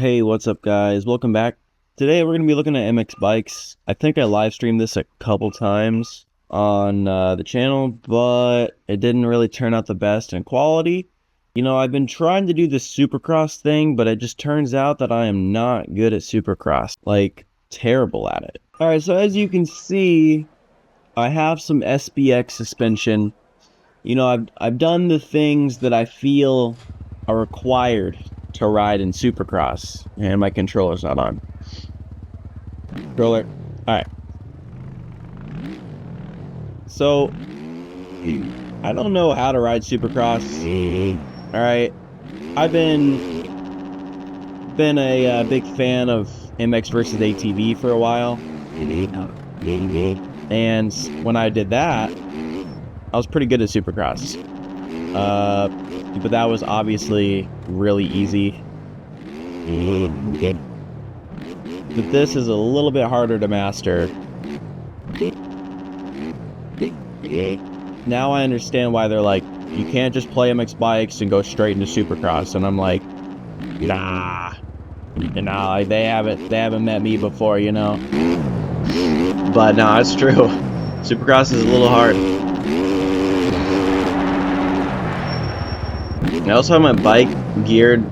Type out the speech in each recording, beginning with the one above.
Hey, what's up guys? Welcome back. Today we're going to be looking at MX bikes. I think I live streamed this a couple times on the channel, but it didn't really turn out the best in quality. You know, I've been trying to do this Supercross thing, but it just turns out that I am not good at Supercross. Like, terrible at it. Alright, so as you can see, I have some SBX suspension. You know, I've done the things that I feel are required to ride in Supercross, and my controller's not on. Controller. Alright. So, I don't know how to ride Supercross. Alright. I've been a big fan of MX versus ATV for a while. And when I did that, I was pretty good at Supercross. But that was obviously really easy. But this is a little bit harder to master. Now I understand why they're like, you can't just play MX bikes and go straight into Supercross. And I'm like, nah. Like they haven't met me before, you know. But no, it's true. Supercross is a little hard. I also have my bike geared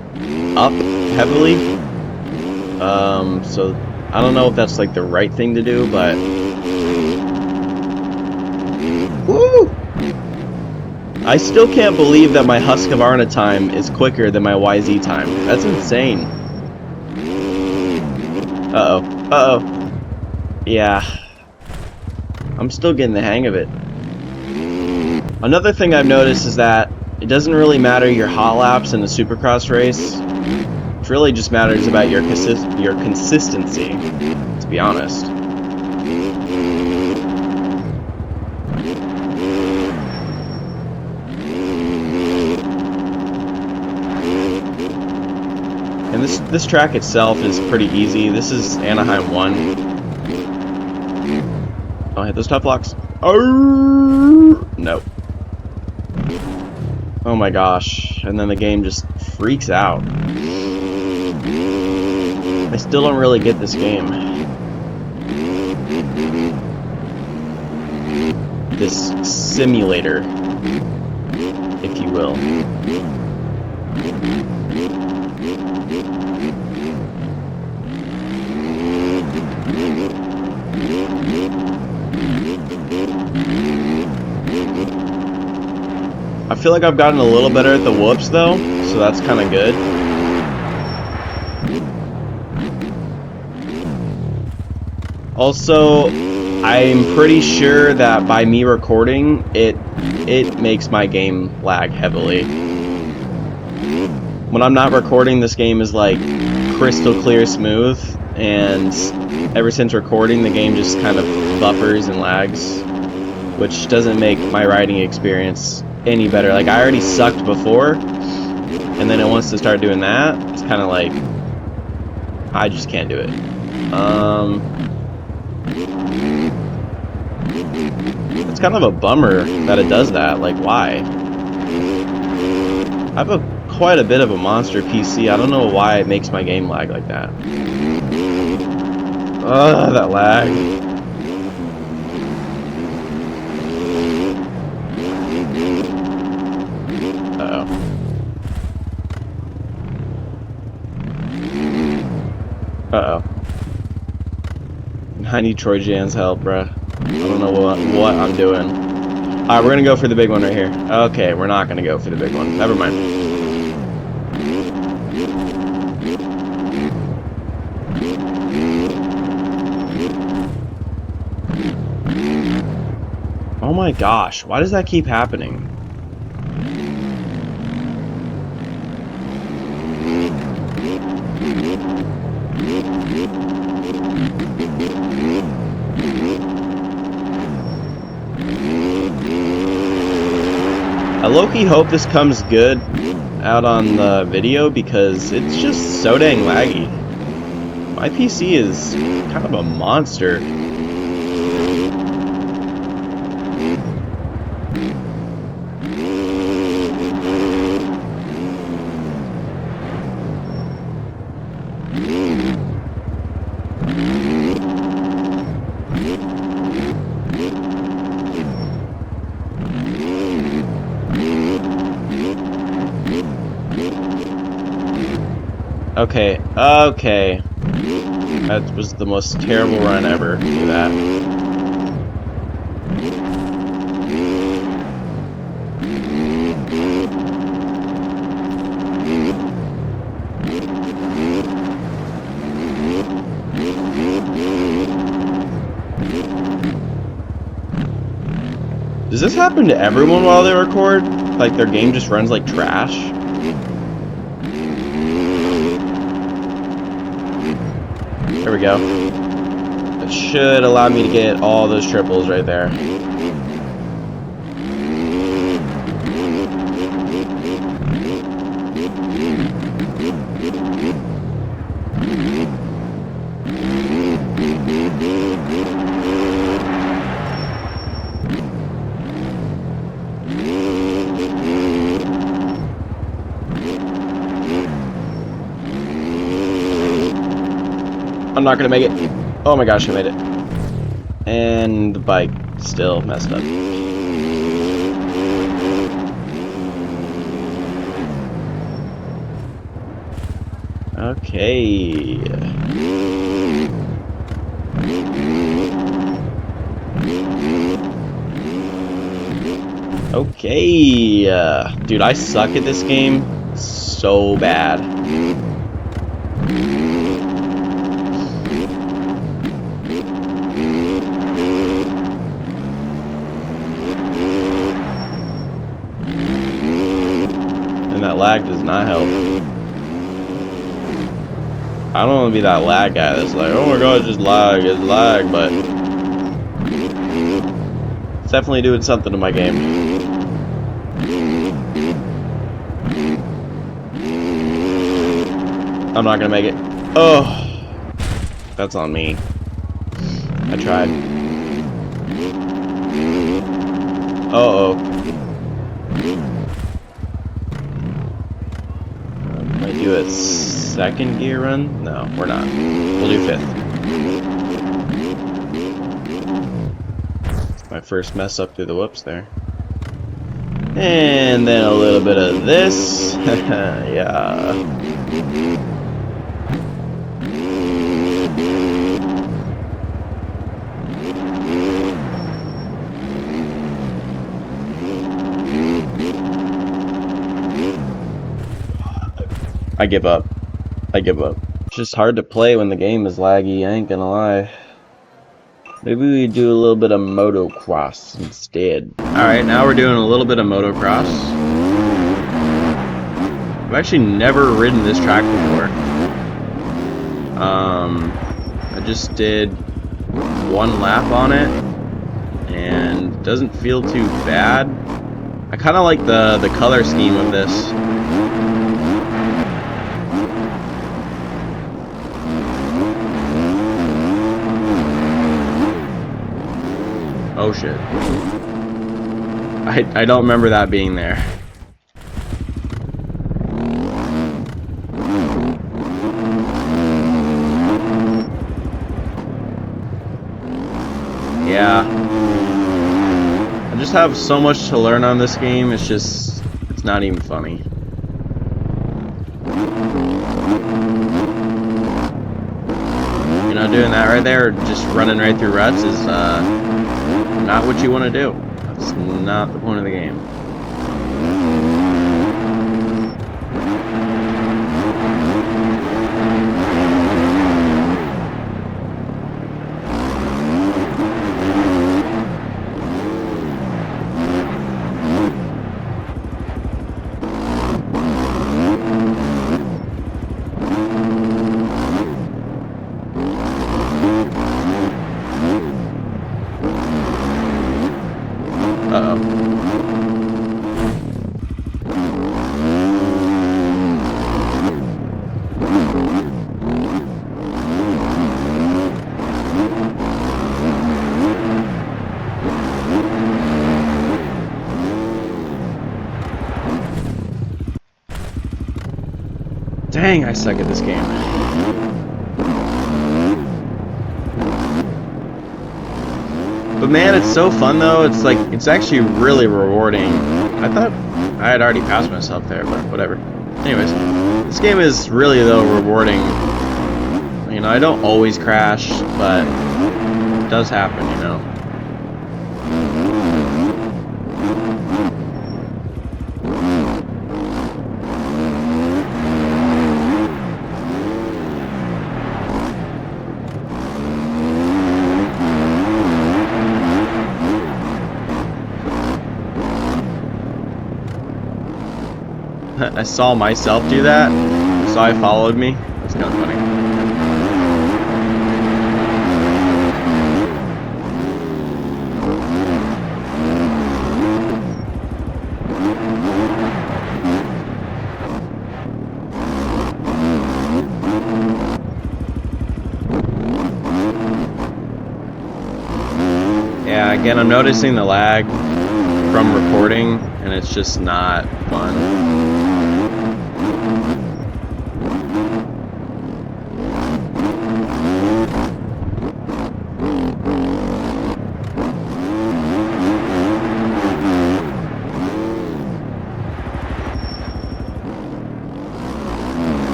up heavily, so I don't know if that's like the right thing to do, but woo! I still can't believe that my Husqvarna time is quicker than my YZ time. That's insane. Uh-oh. Yeah. I'm still getting the hang of it. Another thing I've noticed is that it doesn't really matter your hot laps in a Supercross race. It really just matters about your consistency, to be honest. And this track itself is pretty easy. This is Anaheim 1. I'll hit those tough blocks. Oh no. Oh my gosh, and then the game just freaks out. I still don't really get this game. This simulator, if you will. I feel like I've gotten a little better at the whoops though, so that's kind of good. Also, I'm pretty sure that by me recording, it makes my game lag heavily. When I'm not recording, this game is like crystal clear smooth, and ever since recording, the game just kind of buffers and lags, which doesn't make my riding experience any better. Like, I already sucked before, and then it wants to start doing that. It's kind of like, I just can't do it. It's kind of a bummer that it does that. Like, why? I have quite a bit of a monster PC. I don't know why it makes my game lag like that. Ugh, that lag. Uh-oh. I need Troy Jan's help, bruh. I don't know what I'm doing. Alright, we're gonna go for the big one right here. Okay, we're not gonna go for the big one. Never mind. Oh my gosh, why does that keep happening? I low-key hope this comes good out on the video because it's just so dang laggy. My PC is kind of a monster. Okay, okay. That was the most terrible run ever. Do that. Does this happen to everyone while they record? Like their game just runs like trash? There we go. That should allow me to get all those triples right there. I'm not gonna make it. Oh my gosh, I made it. And the bike still messed up. Okay. Okay. Dude, I suck at this game so bad. And that lag does not help. I don't want to be that lag guy that's like, oh my god, it's lag, but it's definitely doing something to my game. I'm not gonna make it. Oh, that's on me. I tried. Uh-oh. Might do a second gear run? No, we're not. We'll do fifth. My first mess up through the whoops there. And then a little bit of this. Yeah. I give up. I give up. It's just hard to play when the game is laggy, I ain't gonna lie. Maybe we do a little bit of motocross instead. Alright, now we're doing a little bit of motocross. I've actually never ridden this track before. I just did one lap on it, and it doesn't feel too bad. I kind of like the color scheme of this. Oh shit. I don't remember that being there. Yeah. I just have so much to learn on this game, it's not even funny. You know, doing that right there, just running right through ruts is not what you want to do. That's not the point of the game. Uh-oh. Dang, I suck at this game. man, it's so fun though. It's like, it's actually really rewarding. I thought I had already passed myself there, but whatever. Anyways, this game is really though rewarding. You know, I don't always crash, but it does happen, you know. I saw myself do that, so I followed me. That's kind of funny. Yeah, again, I'm noticing the lag from recording, and it's just not fun.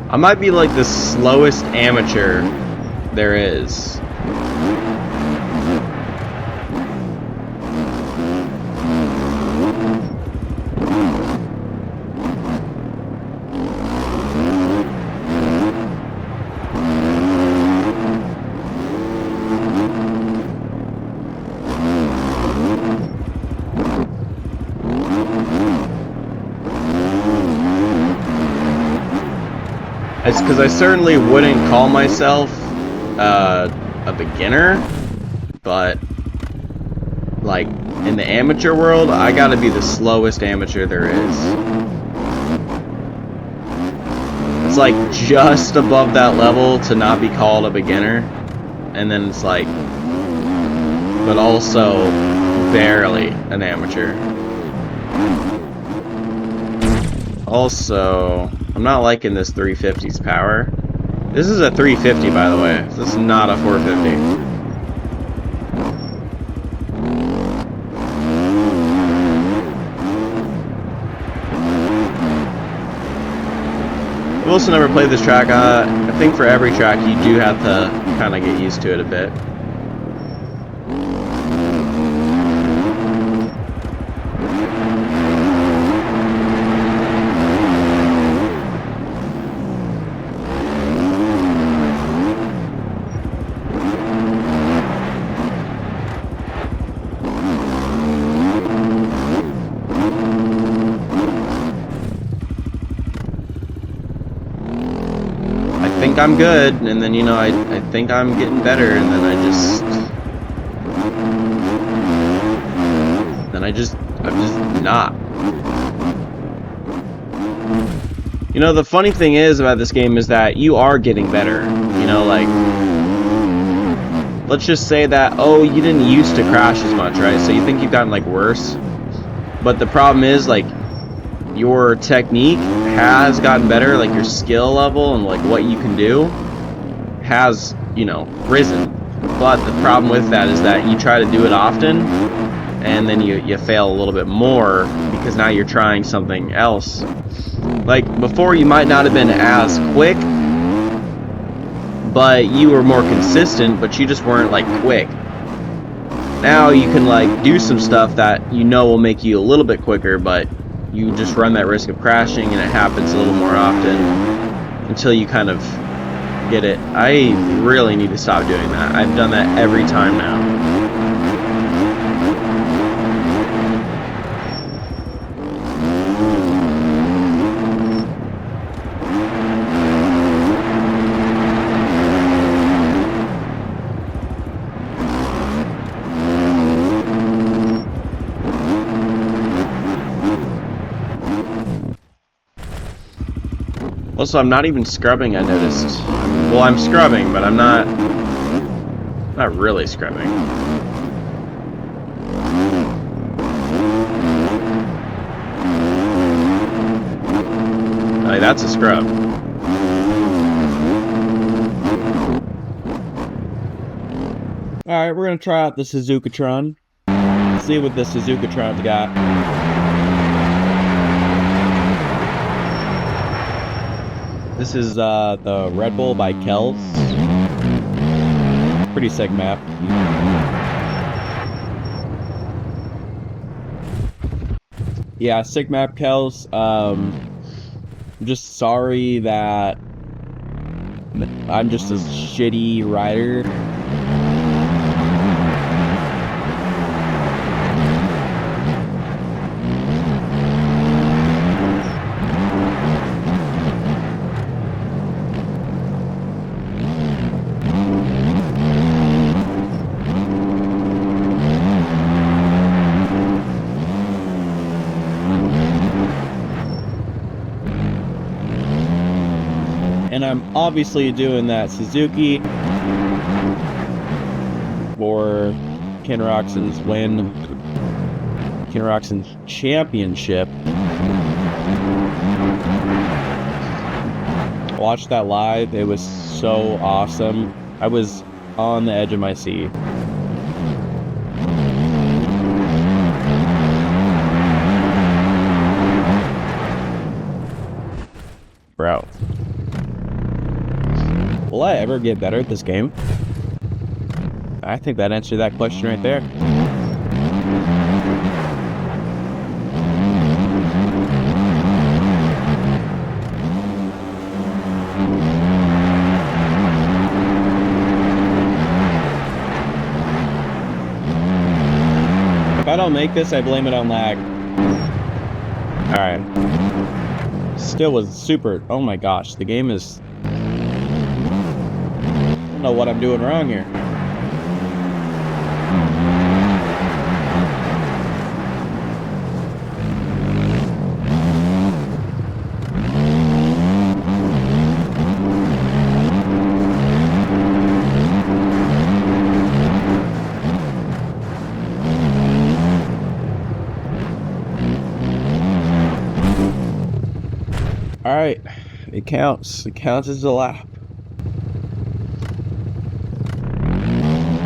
I might be like the slowest amateur there is. It's because I certainly wouldn't call myself a beginner, but like in the amateur world, I gotta be the slowest amateur there is. It's like just above that level to not be called a beginner, and then it's like, but also barely an amateur. Also, I'm not liking this 350's power. This is a 350, by the way. This is not a 450. I've also never played this track. I think for every track you do have to kind of get used to it a bit. I think I'm good, and then, you know, I think I'm getting better, and then I'm just not. You know, the funny thing is about this game is that you are getting better. You know, like, let's just say that, oh, you didn't used to crash as much, right? So you think you've gotten, like, worse. But the problem is, like, your technique has gotten better, like your skill level and like what you can do has, you know, risen. But the problem with that is that you try to do it often and then you fail a little bit more because now you're trying something else. Like before you might not have been as quick, but you were more consistent, but you just weren't like quick. Now you can like do some stuff that you know will make you a little bit quicker, but you just run that risk of crashing, and it happens a little more often until you kind of get it. I really need to stop doing that. I've done that every time now. Also, I'm not even scrubbing, I noticed. Well, I'm scrubbing, but I'm not really scrubbing. Like, that's a scrub. Alright, we're gonna try out the Suzukatron. See what the Suzukatron's got. This is the Red Bull by Kells. Pretty sick map. Yeah, sick map, Kells. I'm just sorry that I'm just a shitty rider. And I'm obviously doing that Suzuki for Ken Roxon's win, Ken Roxon's championship. Watched that live. It was so awesome. I was on the edge of my seat. Bro. Will I ever get better at this game? I think that answered that question right there. If I don't make this, I blame it on lag. Alright. Still was super... Oh my gosh, the game is... I don't know what I'm doing wrong here. Alright, it counts. It counts as a lap.